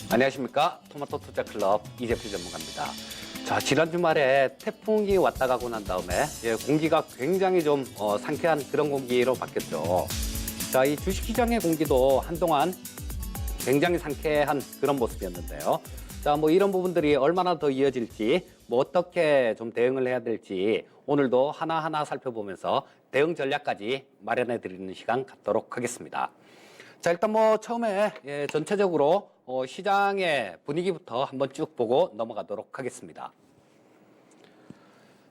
안녕하십니까. 토마토 투자 클럽 이재필 전문가입니다. 자, 지난 주말에 태풍이 왔다 가고 난 다음에 공기가 굉장히 좀 상쾌한 그런 공기로 바뀌었죠. 자, 이 주식시장의 공기도 한동안 굉장히 상쾌한 그런 모습이었는데요. 자, 뭐 이런 부분들이 얼마나 더 이어질지, 뭐 어떻게 좀 대응을 해야 될지 오늘도 하나하나 살펴보면서 대응 전략까지 마련해 드리는 시간 갖도록 하겠습니다. 자, 일단 뭐 처음에 전체적으로 시장의 분위기부터 한번 쭉 보고 넘어가도록 하겠습니다.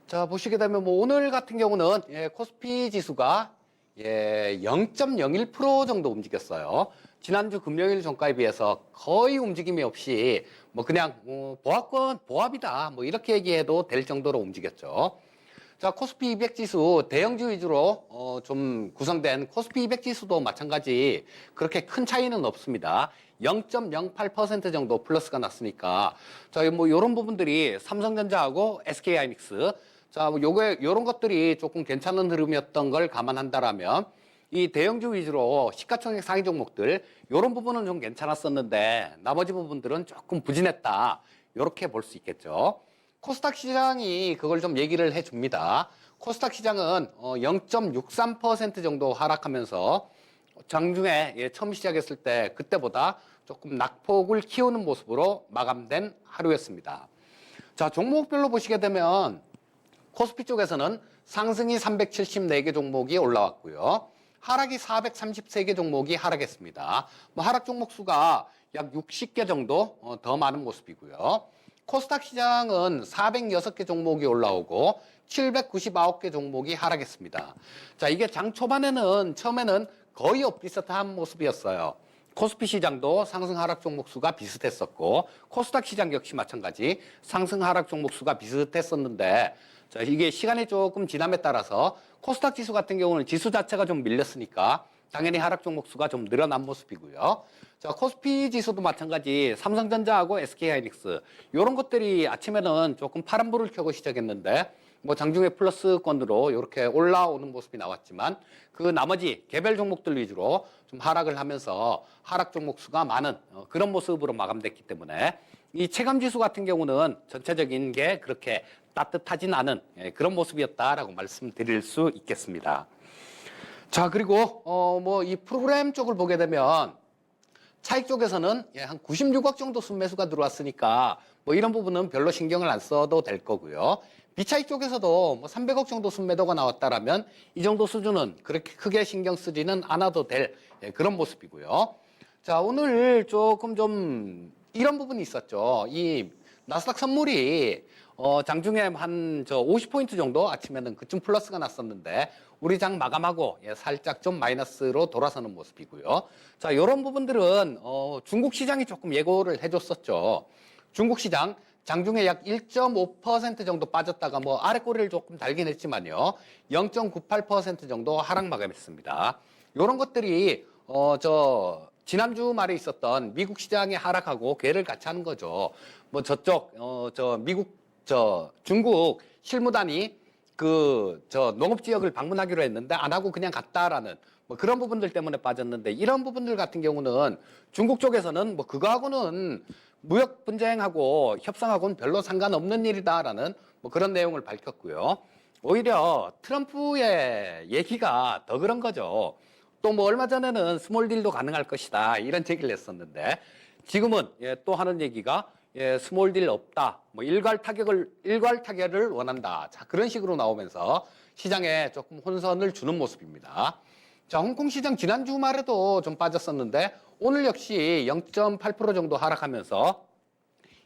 자, 보시게 되면 뭐 오늘 같은 경우는 코스피 지수가 0.01% 정도 움직였어요. 지난주 금요일 종가에 비해서 거의 움직임이 없이 뭐 그냥 보합이다 뭐 이렇게 얘기해도 될 정도로 움직였죠. 자, 코스피 200 지수 대형주 위주로 좀 구성된 코스피 200 지수도 마찬가지 그렇게 큰 차이는 없습니다. 0.08% 정도 플러스가 났으니까 자, 뭐 요런 부분들이 삼성전자하고 SK하이닉스 자, 뭐 요런 것들이 조금 괜찮은 흐름이었던 걸 감안한다라면 이 대형주 위주로 시가총액 상위 종목들 요런 부분은 좀 괜찮았었는데 나머지 부분들은 조금 부진했다. 요렇게 볼 수 있겠죠. 코스닥 시장이 그걸 좀 얘기를 해줍니다. 코스닥 시장은 0.63% 정도 하락하면서 장중에 처음 시작했을 때 그때보다 조금 낙폭을 키우는 모습으로 마감된 하루였습니다. 자, 종목별로 보시게 되면 코스피 쪽에서는 상승이 374개 종목이 올라왔고요. 하락이 433개 종목이 하락했습니다. 뭐 하락 종목 수가 약 60개 정도 더 많은 모습이고요. 코스닥 시장은 406개 종목이 올라오고 799개 종목이 하락했습니다. 자, 이게 장 초반에는 처음에는 거의 엇비슷한 모습이었어요. 코스피 시장도 상승 하락 종목 수가 비슷했었고 코스닥 시장 역시 마찬가지 상승 하락 종목 수가 비슷했었는데 자, 이게 시간이 조금 지남에 따라서 코스닥 지수 같은 경우는 지수 자체가 좀 밀렸으니까 당연히 하락 종목 수가 좀 늘어난 모습이고요. 자, 코스피 지수도 마찬가지 삼성전자하고 SK하이닉스 이런 것들이 아침에는 조금 파란불을 켜고 시작했는데 뭐 장중에 플러스권으로 이렇게 올라오는 모습이 나왔지만 그 나머지 개별 종목들 위주로 좀 하락을 하면서 하락 종목 수가 많은 그런 모습으로 마감됐기 때문에 이 체감지수 같은 경우는 전체적인 게 그렇게 따뜻하진 않은 그런 모습이었다라고 말씀드릴 수 있겠습니다. 자, 그리고 뭐 이 프로그램 쪽을 보게 되면 차익 쪽에서는 한 96억 정도 순매수가 들어왔으니까 뭐 이런 부분은 별로 신경을 안 써도 될 거고요. 비차익 쪽에서도 뭐 300억 정도 순매도가 나왔다라면 이 정도 수준은 그렇게 크게 신경 쓰지는 않아도 될 그런 모습이고요. 자, 오늘 조금 좀 이런 부분이 있었죠. 이 나스닥 선물이 장중에 한 50포인트 정도 아침에는 그쯤 플러스가 났었는데 우리 장 마감하고 살짝 좀 마이너스로 돌아서는 모습이고요. 자, 이런 부분들은 중국 시장이 조금 예고를 해줬었죠. 중국 시장 장중에 약 1.5% 정도 빠졌다가 뭐 아래 꼬리를 조금 달긴 했지만요. 0.98% 정도 하락 마감했습니다. 이런 것들이 지난주 말에 있었던 미국 시장의 하락하고 궤를 같이 하는 거죠. 뭐 저쪽 중국 실무단이 농업 지역을 방문하기로 했는데 안 하고 그냥 갔다라는 뭐 그런 부분들 때문에 빠졌는데 이런 부분들 같은 경우는 중국 쪽에서는 뭐 그거하고는 무역 분쟁하고 협상하고는 별로 상관없는 일이다라는 뭐 그런 내용을 밝혔고요. 오히려 트럼프의 얘기가 더 그런 거죠. 또 뭐 얼마 전에는 스몰 딜도 가능할 것이다 이런 얘기를 했었는데 지금은 또 하는 얘기가 스몰 딜 없다. 뭐 일괄 타결을 원한다. 자, 그런 식으로 나오면서 시장에 조금 혼선을 주는 모습입니다. 자, 홍콩 시장 지난 주말에도 좀 빠졌었는데 오늘 역시 0.8% 정도 하락하면서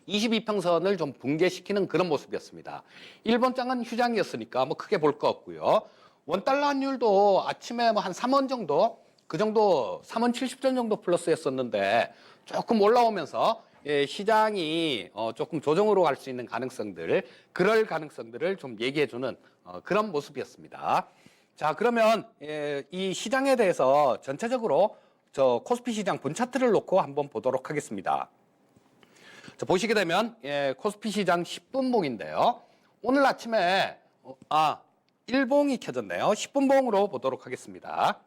22평선을 좀 붕괴시키는 그런 모습이었습니다. 일본 장은 휴장이었으니까 뭐 크게 볼 거 없고요. 원달러 환율도 아침에 뭐 한 3원 정도 그 정도 3원 70전 정도 플러스였었는데 조금 올라오면서 시장이 조금 조정으로 갈 수 있는 그럴 가능성들을 좀 얘기해주는 그런 모습이었습니다. 자, 그러면 이 시장에 대해서 전체적으로 코스피 시장 분 차트를 놓고 한번 보도록 하겠습니다. 자, 보시게 되면 코스피 시장 10분봉인데요. 오늘 아침에 1봉이 켜졌네요. 10분봉으로 보도록 하겠습니다.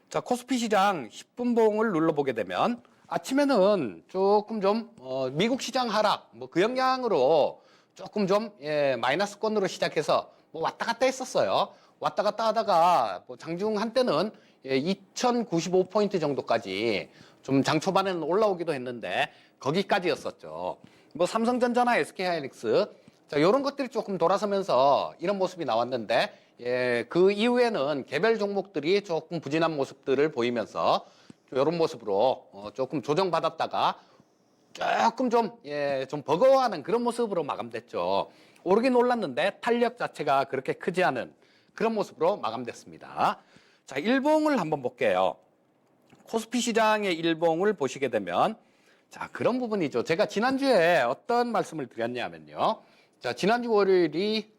자, 코스피 시장 10분봉을 눌러보게 되면 아침에는 조금 좀 미국 시장 하락 뭐 그 영향으로 조금 좀 마이너스권으로 시작해서 뭐 왔다 갔다 했었어요. 왔다 갔다 하다가 뭐 장중 한때는 2095포인트 정도까지 좀 장 초반에는 올라오기도 했는데 거기까지였었죠. 뭐 삼성전자나 SK하이닉스 자 이런 것들이 조금 돌아서면서 이런 모습이 나왔는데 그 이후에는 개별 종목들이 조금 부진한 모습들을 보이면서 이런 모습으로 조금 조정받았다가 조금 좀 버거워하는 그런 모습으로 마감됐죠. 오르긴 올랐는데 탄력 자체가 그렇게 크지 않은 그런 모습으로 마감됐습니다. 자, 일봉을 한번 볼게요. 코스피 시장의 일봉을 보시게 되면 자, 그런 부분이죠. 제가 지난주에 어떤 말씀을 드렸냐면요. 자, 지난주 월요일이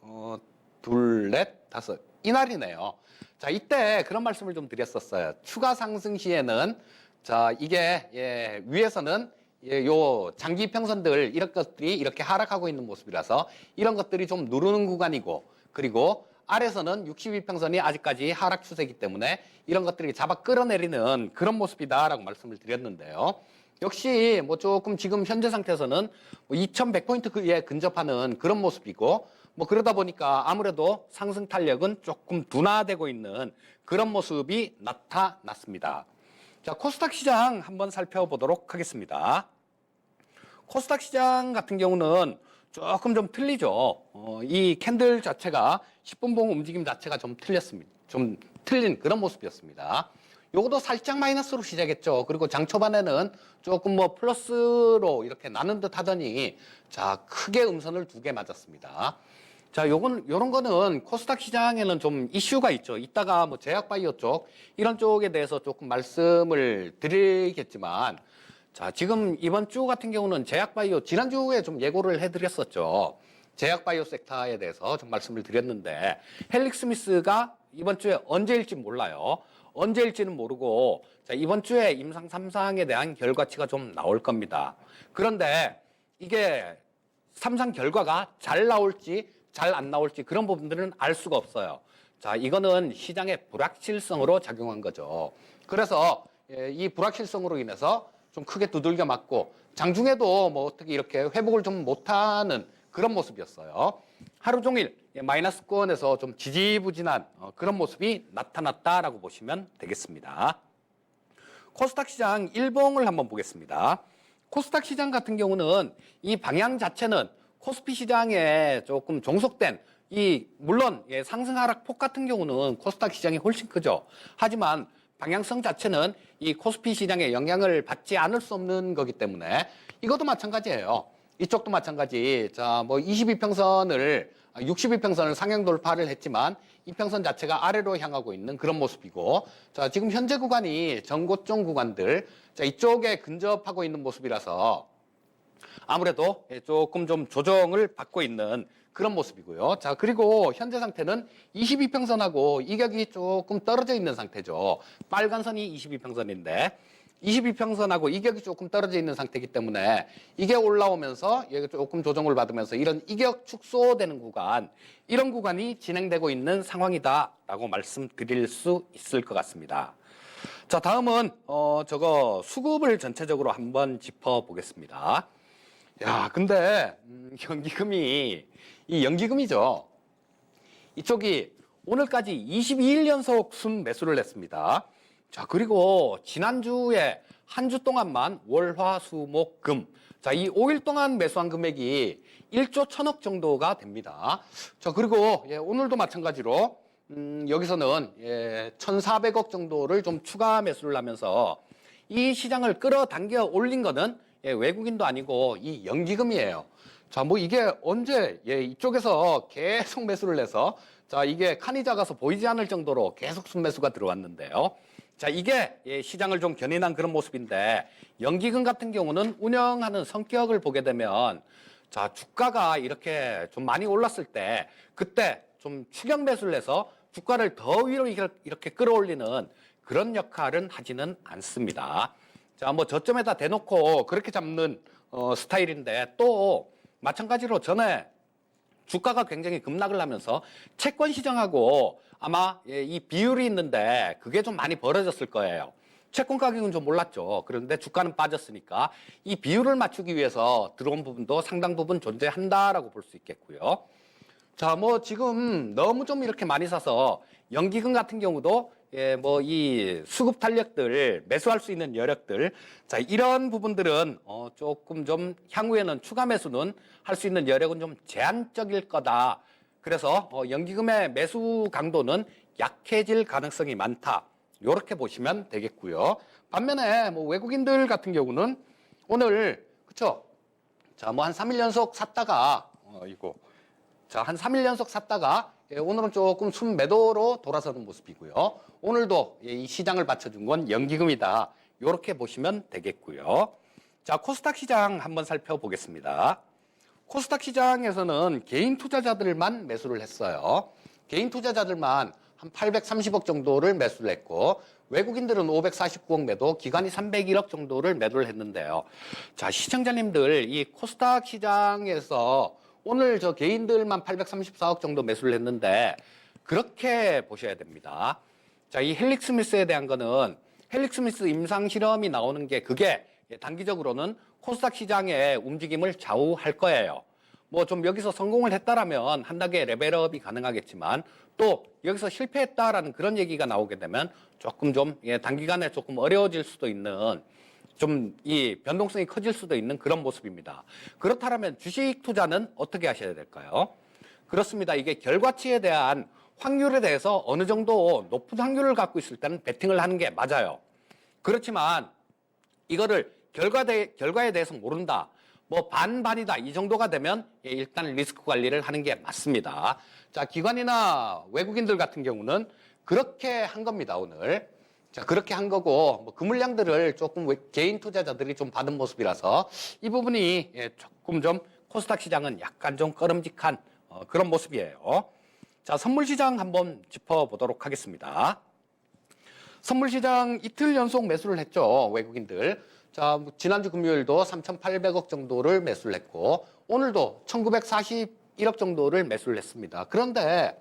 둘, 넷, 다섯 이날이네요. 자, 이때 그런 말씀을 좀 드렸었어요. 추가 상승 시에는 자, 이게 위에서는 요 장기 평선들 이런 것들이 이렇게 하락하고 있는 모습이라서 이런 것들이 좀 누르는 구간이고 그리고 아래서는 62평선이 아직까지 하락 추세이기 때문에 이런 것들이 잡아 끌어내리는 그런 모습이다라고 말씀을 드렸는데요. 역시 뭐 조금 지금 현재 상태에서는 2100포인트에 근접하는 그런 모습이고 뭐 그러다 보니까 아무래도 상승 탄력은 조금 둔화되고 있는 그런 모습이 나타났습니다. 자, 코스닥 시장 한번 살펴보도록 하겠습니다. 코스닥 시장 같은 경우는 조금 좀 틀리죠. 이 캔들 자체가 10분봉 움직임 자체가 좀 틀렸습니다. 좀 틀린 그런 모습이었습니다. 요것도 살짝 마이너스로 시작했죠. 그리고 장 초반에는 조금 뭐 플러스로 이렇게 나눈 듯 하더니 자, 크게 음선을 두 개 맞았습니다. 자, 요런 거는 코스닥 시장에는 좀 이슈가 있죠. 이따가 뭐 제약바이오 쪽, 이런 쪽에 대해서 조금 말씀을 드리겠지만, 자, 지금 이번 주 같은 경우는 제약바이오, 지난주에 좀 예고를 해드렸었죠. 제약바이오 섹터에 대해서 좀 말씀을 드렸는데, 헬릭스미스가 이번 주에 언제일지 몰라요. 언제일지는 모르고, 자, 이번 주에 임상 3상에 대한 결과치가 좀 나올 겁니다. 그런데 이게 3상 결과가 잘 나올지, 잘 안 나올지 그런 부분들은 알 수가 없어요. 자, 이거는 시장의 불확실성으로 작용한 거죠. 그래서 이 불확실성으로 인해서 좀 크게 두들겨 맞고 장중에도 뭐 어떻게 이렇게 회복을 좀 못하는 그런 모습이었어요. 하루 종일 마이너스권에서 좀 지지부진한 그런 모습이 나타났다라고 보시면 되겠습니다. 코스닥 시장 일봉을 한번 보겠습니다. 코스닥 시장 같은 경우는 이 방향 자체는 코스피 시장에 조금 종속된 물론 상승 하락 폭 같은 경우는 코스닥 시장이 훨씬 크죠. 하지만 방향성 자체는 이 코스피 시장에 영향을 받지 않을 수 없는 거기 때문에 이것도 마찬가지예요. 이쪽도 마찬가지. 자, 뭐 22평선을 62평선을 상향 돌파를 했지만 이평선 자체가 아래로 향하고 있는 그런 모습이고 자, 지금 현재 구간이 전고점 구간들 자, 이쪽에 근접하고 있는 모습이라서 아무래도 조금 좀 조정을 받고 있는 그런 모습이고요. 자, 그리고 현재 상태는 22평선하고 이격이 조금 떨어져 있는 상태죠. 빨간 선이 22평선인데 22평선하고 이격이 조금 떨어져 있는 상태이기 때문에 이게 올라오면서 여기 조금 조정을 받으면서 이런 이격 축소되는 구간, 이런 구간이 진행되고 있는 상황이다라고 말씀드릴 수 있을 것 같습니다. 자, 다음은 저거 수급을 전체적으로 한번 짚어보겠습니다. 야, 근데 이 연기금이죠. 이쪽이 오늘까지 22일 연속 순 매수를 했습니다. 자, 그리고 지난주에 한 주 동안만 월, 화, 수, 목, 금. 자, 이 5일 동안 매수한 금액이 1조 1000억 정도가 됩니다. 자, 그리고 오늘도 마찬가지로 여기서는 1400억 정도를 좀 추가 매수를 하면서 이 시장을 끌어당겨 올린 거는 외국인도 아니고 이 연기금이에요. 자, 뭐 이게 언제 이쪽에서 계속 매수를 해서 자, 이게 칸이 작아서 보이지 않을 정도로 계속 순매수가 들어왔는데요. 자, 이게 시장을 좀 견인한 그런 모습인데 연기금 같은 경우는 운영하는 성격을 보게 되면 자, 주가가 이렇게 좀 많이 올랐을 때 그때 좀 추격 매수를 해서 주가를 더 위로 이렇게 끌어올리는 그런 역할은 하지는 않습니다. 자, 뭐 저점에다 대놓고 그렇게 잡는 스타일인데 또 마찬가지로 전에 주가가 굉장히 급락을 하면서 채권 시장하고 아마 이 비율이 있는데 그게 좀 많이 벌어졌을 거예요. 채권 가격은 좀 올랐죠. 그런데 주가는 빠졌으니까 이 비율을 맞추기 위해서 들어온 부분도 상당 부분 존재한다라고 볼 수 있겠고요. 자, 뭐 지금 너무 좀 이렇게 많이 사서 연기금 같은 경우도 뭐 이 수급 탄력들, 매수할 수 있는 여력들, 자, 이런 부분들은 조금 좀 향후에는 추가 매수는 할 수 있는 여력은 좀 제한적일 거다. 그래서 연기금의 매수 강도는 약해질 가능성이 많다. 이렇게 보시면 되겠고요. 반면에 뭐 외국인들 같은 경우는 오늘 그쵸? 자, 뭐 한 3일 연속 샀다가 자, 한 3일 연속 샀다가 오늘은 조금 순매도로 돌아서는 모습이고요. 오늘도 이 시장을 받쳐준 건 연기금이다. 이렇게 보시면 되겠고요. 자, 코스닥 시장 한번 살펴보겠습니다. 코스닥 시장에서는 개인 투자자들만 매수를 했어요. 개인 투자자들만 한 830억 정도를 매수를 했고 외국인들은 549억 매도, 기관이 301억 정도를 매도를 했는데요. 자, 시청자님들 이 코스닥 시장에서 오늘 저 개인들만 834억 정도 매수를 했는데 그렇게 보셔야 됩니다. 자, 이 헬릭 스미스에 대한 거는 헬릭 스미스 임상 실험이 나오는 게 그게 단기적으로는 코스닥 시장의 움직임을 좌우할 거예요. 뭐 좀 여기서 성공을 했다라면 한 단계 레벨업이 가능하겠지만 또 여기서 실패했다라는 그런 얘기가 나오게 되면 조금 좀 단기간에 조금 어려워질 수도 있는 좀 이 변동성이 커질 수도 있는 그런 모습입니다. 그렇다면 주식 투자는 어떻게 하셔야 될까요? 그렇습니다. 이게 결과치에 대한 확률에 대해서 어느 정도 높은 확률을 갖고 있을 때는 베팅을 하는 게 맞아요. 그렇지만 이거를 결과에 대해서 모른다. 뭐 반반이다. 이 정도가 되면 일단 리스크 관리를 하는 게 맞습니다. 자, 기관이나 외국인들 같은 경우는 그렇게 한 겁니다, 오늘. 자, 그렇게 한 거고, 뭐 그 물량들을 조금 개인 투자자들이 좀 받은 모습이라서 이 부분이 조금 좀 코스닥 시장은 약간 좀 꺼름직한 그런 모습이에요. 자, 선물 시장 한번 짚어보도록 하겠습니다. 선물 시장 이틀 연속 매수를 했죠, 외국인들. 자, 지난주 금요일도 3,800억 정도를 매수를 했고 오늘도 1,941억 정도를 매수를 했습니다. 그런데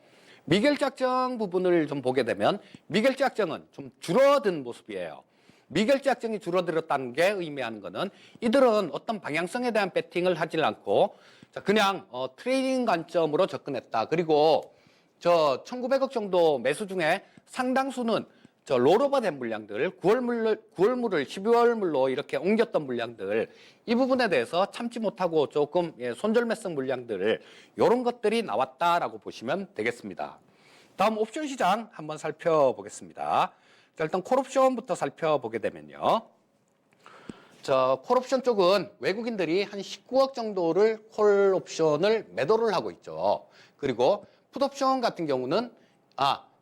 미결작정 부분을 좀 보게 되면 미결작정은 좀 줄어든 모습이에요. 미결작정이 줄어들었다는 게 의미하는 거는 이들은 어떤 방향성에 대한 배팅을 하질 않고 그냥 트레이딩 관점으로 접근했다. 그리고 저 1,900억 정도 매수 중에 상당수는 저 롤오버 된 물량들, 9월물을 12월물로 이렇게 옮겼던 물량들, 이 부분에 대해서 참지 못하고 조금 손절매성 물량들, 이런 것들이 나왔다라고 보시면 되겠습니다. 다음 옵션 시장 한번 살펴보겠습니다. 자, 일단 콜옵션부터 살펴보게 되면요. 자, 콜옵션 쪽은 외국인들이 한 19억 정도를 콜옵션을 매도를 하고 있죠. 그리고 풋옵션 같은 경우는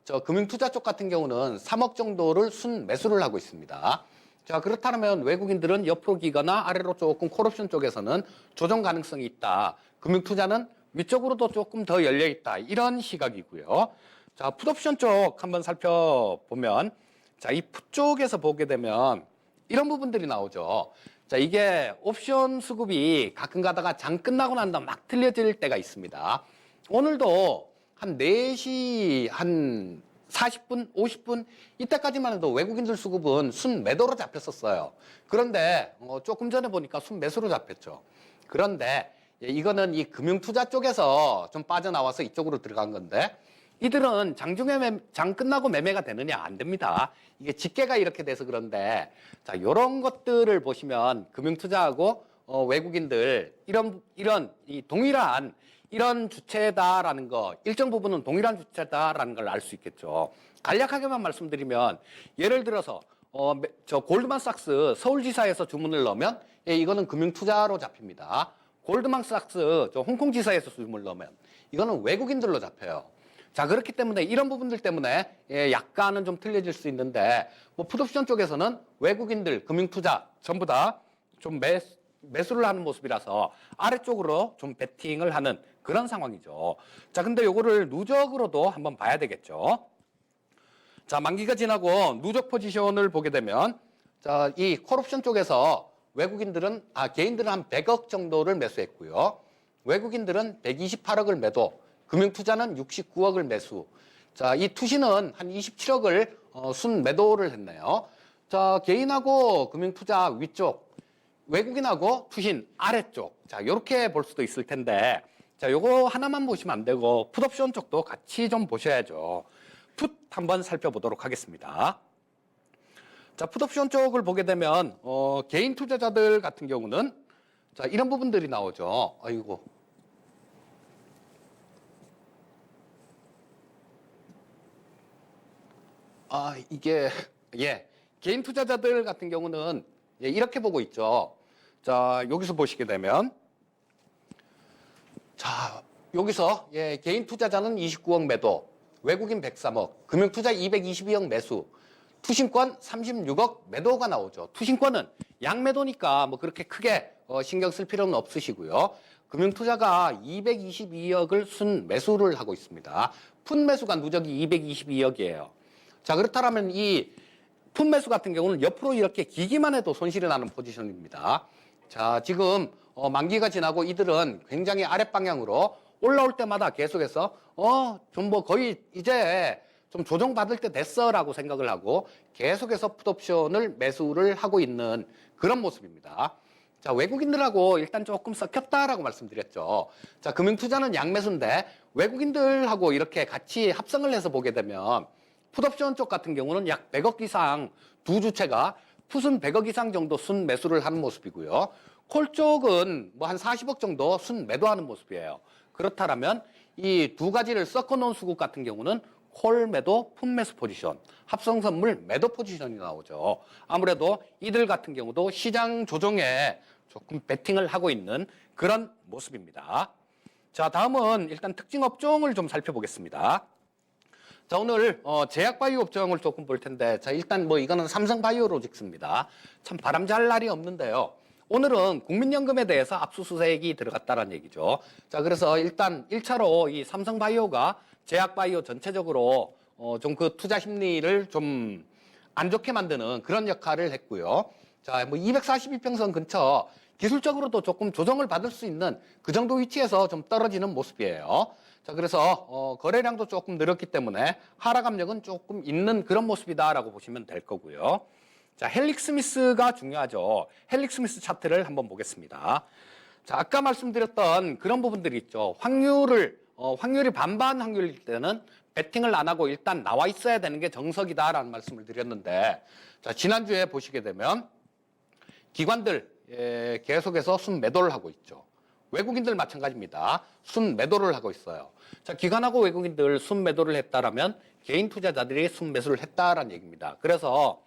저 금융투자 쪽 같은 경우는 3억 정도를 순 매수를 하고 있습니다. 자, 그렇다면 외국인들은 옆으로 기거나 아래로 조금 콜옵션 쪽에서는 조정 가능성이 있다. 금융투자는 위쪽으로도 조금 더 열려 있다. 이런 시각이고요. 자, 풋옵션 쪽 한번 살펴보면 자, 이 풋 쪽에서 보게 되면 이런 부분들이 나오죠. 자, 이게 옵션 수급이 가끔 가다가 장 끝나고 난 다음 막 틀려질 때가 있습니다. 오늘도 한 4시 한 40분, 50분 이때까지만 해도 외국인들 수급은 순 매도로 잡혔었어요. 그런데 조금 전에 보니까 순 매수로 잡혔죠. 그런데 이거는 이 금융투자 쪽에서 좀 빠져나와서 이쪽으로 들어간 건데 이들은 장 끝나고 매매가 되느냐? 안 됩니다. 이게 집계가 이렇게 돼서 그런데 자, 요런 것들을 보시면 금융투자하고 외국인들 이런 이 동일한 이런 주체다라는 거, 일정 부분은 동일한 주체다라는 걸 알 수 있겠죠. 간략하게만 말씀드리면 예를 들어서 저 골드만삭스 서울지사에서 주문을 넣으면 이거는 금융투자로 잡힙니다. 골드만삭스 저 홍콩지사에서 주문을 넣으면 이거는 외국인들로 잡혀요. 자, 그렇기 때문에 이런 부분들 때문에 약간은 좀 틀려질 수 있는데 뭐 풋옵션 쪽에서는 외국인들 금융투자 전부 다 좀 매수를 하는 모습이라서 아래쪽으로 좀 베팅을 하는 그런 상황이죠. 자, 근데 요거를 누적으로도 한번 봐야 되겠죠. 자, 만기가 지나고 누적 포지션을 보게 되면 자, 이 콜옵션 쪽에서 외국인들은 개인들은 한 100억 정도를 매수했고요. 외국인들은 128억을 매도, 금융투자는 69억을 매수. 자, 이 투시는 한 27억을 순 매도를 했네요. 자, 개인하고 금융투자 위쪽, 외국인하고 투신 아래쪽. 자, 이렇게 볼 수도 있을 텐데, 자, 요거 하나만 보시면 안 되고 풋옵션 쪽도 같이 좀 보셔야죠. 풋 한번 살펴보도록 하겠습니다. 자, 풋옵션 쪽을 보게 되면 개인 투자자들 같은 경우는 자, 이런 부분들이 나오죠. 아이고. 아, 이게 예. 개인 투자자들 같은 경우는 예, 이렇게 보고 있죠. 자, 여기서 보시게 되면 자, 여기서 예, 개인 투자자는 29억 매도, 외국인 103억, 금융투자 222억 매수, 투신권 36억 매도가 나오죠. 투신권은 양매도니까 뭐 그렇게 크게 신경 쓸 필요는 없으시고요. 금융투자가 222억을 순 매수를 하고 있습니다. 푼 매수가 누적이 222억이에요. 자, 그렇다면 이 푼 매수 같은 경우는 옆으로 이렇게 기기만 해도 손실이 나는 포지션입니다. 자, 지금 만기가 지나고 이들은 굉장히 아랫방향으로 올라올 때마다 계속해서 좀 뭐 거의 이제 좀 조정받을 때 됐어라고 생각을 하고 계속해서 풋옵션을 매수를 하고 있는 그런 모습입니다. 자, 외국인들하고 일단 조금 섞였다라고 말씀드렸죠. 자, 금융투자는 양매수인데 외국인들하고 이렇게 같이 합성을 해서 보게 되면 풋옵션 쪽 같은 경우는 약 100억 이상 두 주체가 풋은 100억 이상 정도 순 매수를 하는 모습이고요. 콜 쪽은 뭐 한 40억 정도 순 매도하는 모습이에요. 그렇다면 이 두 가지를 섞어 놓은 수급 같은 경우는 콜 매도, 풋 매수 포지션, 합성 선물 매도 포지션이 나오죠. 아무래도 이들 같은 경우도 시장 조정에 조금 베팅을 하고 있는 그런 모습입니다. 자, 다음은 일단 특징 업종을 좀 살펴보겠습니다. 자, 오늘 제약바이오 업종을 조금 볼 텐데, 자, 일단 뭐 이거는 삼성바이오로직스입니다. 참 바람잘 날이 없는데요. 오늘은 국민연금에 대해서 압수수색이 들어갔다는 얘기죠. 자, 그래서 일단 1차로 이 삼성바이오가 제약바이오 전체적으로 좀 그 투자 심리를 좀 안 좋게 만드는 그런 역할을 했고요. 자, 뭐 242평선 근처 기술적으로도 조금 조정을 받을 수 있는 그 정도 위치에서 좀 떨어지는 모습이에요. 자, 그래서 거래량도 조금 늘었기 때문에 하락 압력은 조금 있는 그런 모습이다라고 보시면 될 거고요. 자, 헬릭스미스가 중요하죠. 헬릭스미스 차트를 한번 보겠습니다. 자, 아까 말씀드렸던 그런 부분들이 있죠. 확률이 반반 확률일 때는 베팅을 안 하고 일단 나와 있어야 되는 게 정석이다라는 말씀을 드렸는데, 자, 지난주에 보시게 되면 기관들 계속해서 순 매도를 하고 있죠. 외국인들 마찬가지입니다. 순 매도를 하고 있어요. 자, 기관하고 외국인들 순 매도를 했다라면 개인 투자자들이 순 매수를 했다라는 얘기입니다. 그래서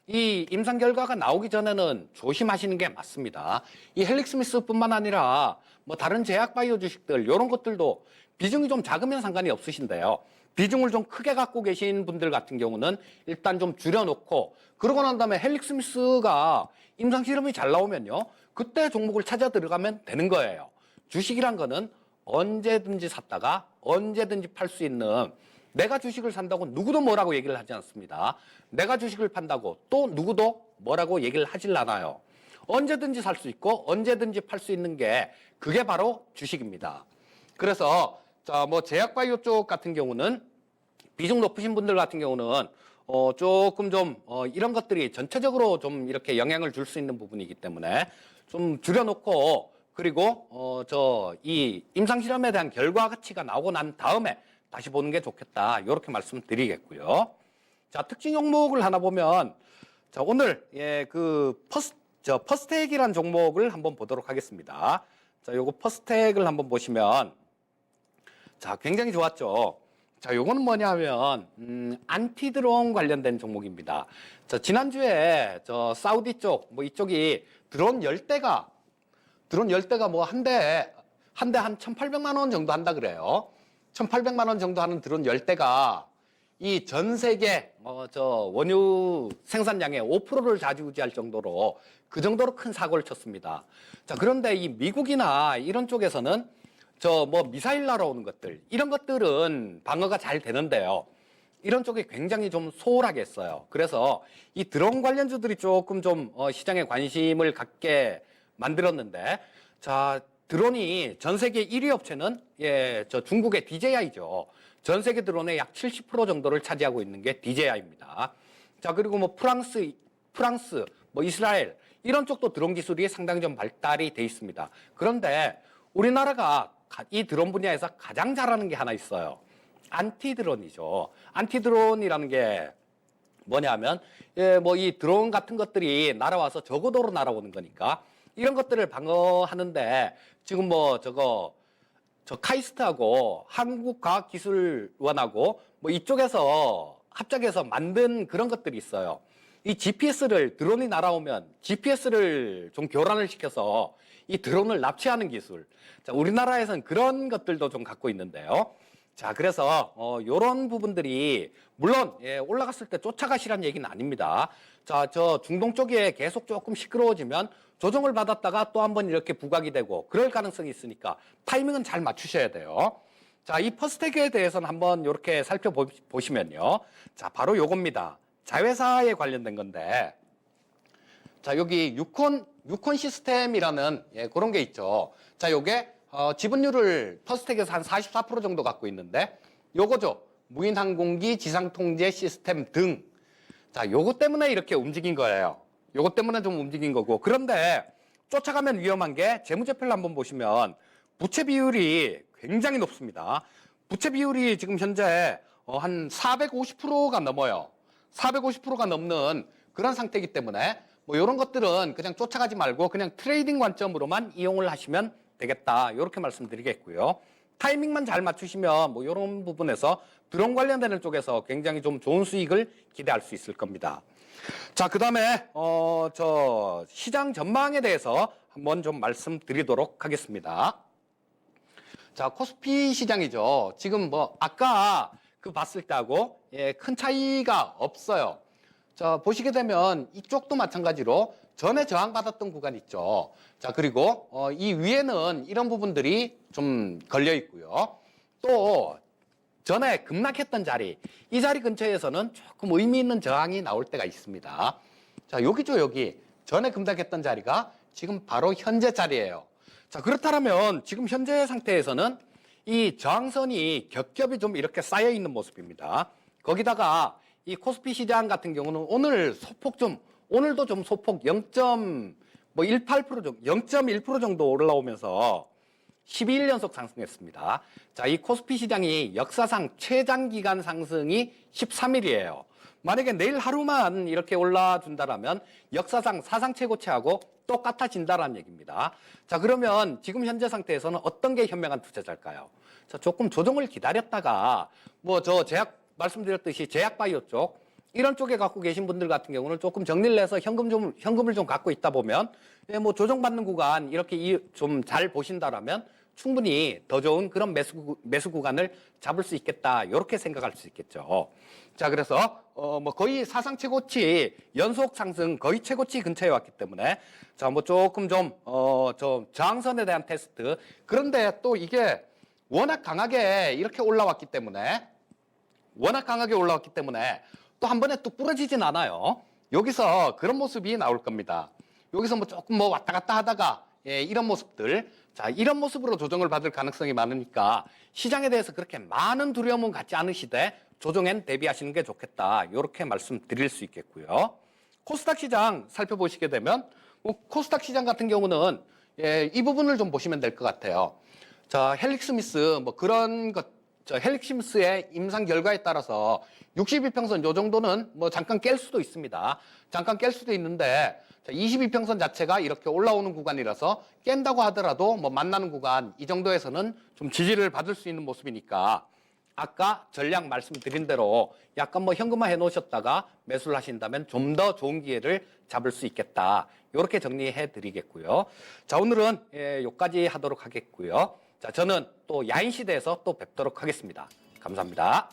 이 임상 결과가 나오기 전에는 조심하시는 게 맞습니다. 이 헬릭스미스뿐만 아니라 뭐 다른 제약바이오 주식들 이런 것들도 비중이 좀 작으면 상관이 없으신데요. 비중을 좀 크게 갖고 계신 분들 같은 경우는 일단 좀 줄여놓고, 그러고 난 다음에 헬릭스미스가 임상 실험이 잘 나오면요, 그때 종목을 찾아 들어가면 되는 거예요. 주식이란 거는 언제든지 샀다가 언제든지 팔 수 있는, 내가 주식을 산다고 누구도 뭐라고 얘기를 하지 않습니다. 내가 주식을 판다고 또 누구도 뭐라고 얘기를 하질 않아요. 언제든지 살 수 있고 언제든지 팔 수 있는 게 그게 바로 주식입니다. 그래서 자, 뭐 제약바이오 쪽 같은 경우는 비중 높으신 분들 같은 경우는 조금 좀 이런 것들이 전체적으로 좀 이렇게 영향을 줄 수 있는 부분이기 때문에 좀 줄여놓고, 그리고 이 임상 실험에 대한 결과 가치가 나오고 난 다음에 다시 보는 게 좋겠다, 이렇게 말씀드리겠고요. 자, 특징 종목을 하나 보면, 자, 오늘 그 퍼스텍이라는 종목을 한번 보도록 하겠습니다. 자, 요거 퍼스텍을 한번 보시면, 자, 굉장히 좋았죠. 자, 요거는 뭐냐면 안티드론 관련된 종목입니다. 자, 지난주에 사우디 쪽 뭐 이쪽이 드론 10대가 뭐 한 대 한 1,800만 원 정도 한다 그래요. 1,800만 원 정도 하는 드론 10대가 이 전 세계 원유 생산량의 5%를 좌지우지할 정도로 그 정도로 큰 사고를 쳤습니다. 자, 그런데 이 미국이나 이런 쪽에서는 뭐 미사일 날아오는 것들, 이런 것들은 방어가 잘 되는데요. 이런 쪽이 굉장히 좀 소홀하게 했어요. 그래서 이 드론 관련주들이 조금 좀 시장에 관심을 갖게 만들었는데, 자, 드론이 전 세계 1위 업체는 중국의 DJI죠. 전 세계 드론의 약 70% 정도를 차지하고 있는 게 DJI입니다. 자, 그리고 뭐 프랑스 프랑스, 뭐 이스라엘 이런 쪽도 드론 기술이 상당히 좀 발달이 돼 있습니다. 그런데 우리나라가 이 드론 분야에서 가장 잘하는 게 하나 있어요. 안티드론이죠. 안티드론이라는 게 뭐냐면, 뭐 이 드론 같은 것들이 날아와서 저고도로 날아오는 거니까 이런 것들을 방어하는데 지금 뭐 저 카이스트하고 한국과학기술원하고 뭐 이쪽에서 합작해서 만든 그런 것들이 있어요. 이 GPS를 드론이 날아오면 GPS를 좀 교란을 시켜서 이 드론을 납치하는 기술. 자, 우리나라에서는 그런 것들도 좀 갖고 있는데요. 자, 그래서 요런 부분들이 물론 올라갔을 때 쫓아가시란 얘기는 아닙니다. 자, 저 중동 쪽에 계속 조금 시끄러워지면 조정을 받았다가 또 한번 이렇게 부각이 되고 그럴 가능성이 있으니까 타이밍은 잘 맞추셔야 돼요. 자, 이 퍼스텍에 대해서는 한번 이렇게 살펴보시면요. 자, 바로 요겁니다. 자회사에 관련된 건데, 자, 여기 유콘 시스템이라는 그런 게 있죠. 자, 요게 지분율을 퍼스텍에서 한 44% 정도 갖고 있는데 요거죠. 무인항공기 지상통제 시스템 등. 자, 요거 때문에 이렇게 움직인 거예요. 요거 때문에 좀 움직인 거고. 그런데 쫓아가면 위험한 게 재무제표를 한번 보시면 부채 비율이 굉장히 높습니다. 부채 비율이 지금 현재 한 450%가 넘어요. 450%가 넘는 그런 상태이기 때문에 뭐 이런 것들은 그냥 쫓아가지 말고 그냥 트레이딩 관점으로만 이용을 하시면 되겠다. 이렇게 말씀드리겠고요. 타이밍만 잘 맞추시면 뭐 이런 부분에서 드론 관련되는 쪽에서 굉장히 좀 좋은 수익을 기대할 수 있을 겁니다. 자, 그다음에 저 시장 전망에 대해서 한번 좀 말씀드리도록 하겠습니다. 자, 코스피 시장이죠. 지금 뭐 아까 그 봤을 때하고 큰 차이가 없어요. 자, 보시게 되면 이쪽도 마찬가지로 전에 저항받았던 구간 있죠. 자, 그리고 이 위에는 이런 부분들이 좀 걸려 있고요. 또 전에 급락했던 자리, 이 자리 근처에서는 조금 의미 있는 저항이 나올 때가 있습니다. 자, 여기죠, 여기. 전에 급락했던 자리가 지금 바로 현재 자리예요. 자, 그렇다면 지금 현재 상태에서는 이 저항선이 겹겹이 좀 이렇게 쌓여 있는 모습입니다. 거기다가 이 코스피 시장 같은 경우는 오늘 소폭 좀, 오늘도 좀 소폭 0.18% 정도, 0.1% 정도 올라오면서 12일 연속 상승했습니다. 자, 이 코스피 시장이 역사상 최장기간 상승이 13일이에요. 만약에 내일 하루만 이렇게 올라준다라면 역사상 사상 최고치하고 똑같아진다라는 얘기입니다. 자, 그러면 지금 현재 상태에서는 어떤 게 현명한 투자자일까요? 자, 조금 조정을 기다렸다가 뭐 저 말씀드렸듯이 제약바이오 쪽 이런 쪽에 갖고 계신 분들 같은 경우는 조금 정리를 해서 현금을 좀 갖고 있다 보면 뭐 조정받는 구간 이렇게 좀 잘 보신다라면 충분히 더 좋은 그런 매수 구간을 잡을 수 있겠다. 이렇게 생각할 수 있겠죠. 자, 그래서 뭐 거의 사상 최고치 연속 상승 거의 최고치 근처에 왔기 때문에 자, 뭐 조금 좀 저항선에 대한 테스트. 그런데 또 이게 워낙 강하게 이렇게 올라왔기 때문에 또 한 번에 뚝 부러지진 않아요. 여기서 그런 모습이 나올 겁니다. 여기서 뭐 조금 뭐 왔다 갔다 하다가 이런 모습들, 자, 이런 모습으로 조정을 받을 가능성이 많으니까 시장에 대해서 그렇게 많은 두려움은 갖지 않으시되 조정엔 대비하시는 게 좋겠다. 이렇게 말씀드릴 수 있겠고요. 코스닥 시장 살펴보시게 되면 코스닥 시장 같은 경우는 이 부분을 좀 보시면 될 것 같아요. 자, 헬릭스미스 뭐 그런 것, 헬릭스미스의 임상 결과에 따라서 62평선 요 정도는 뭐 잠깐 깰 수도 있습니다. 잠깐 깰 수도 있는데 22평선 자체가 이렇게 올라오는 구간이라서 깬다고 하더라도 뭐 만나는 구간 이 정도에서는 좀 지지를 받을 수 있는 모습이니까 아까 전략 말씀드린 대로 약간 뭐 현금화 해 놓으셨다가 매수를 하신다면 좀 더 좋은 기회를 잡을 수 있겠다. 이렇게 정리해 드리겠고요. 자, 오늘은 여기까지 하도록 하겠고요. 자, 저는 또 야인 시대에서 또 뵙도록 하겠습니다. 감사합니다.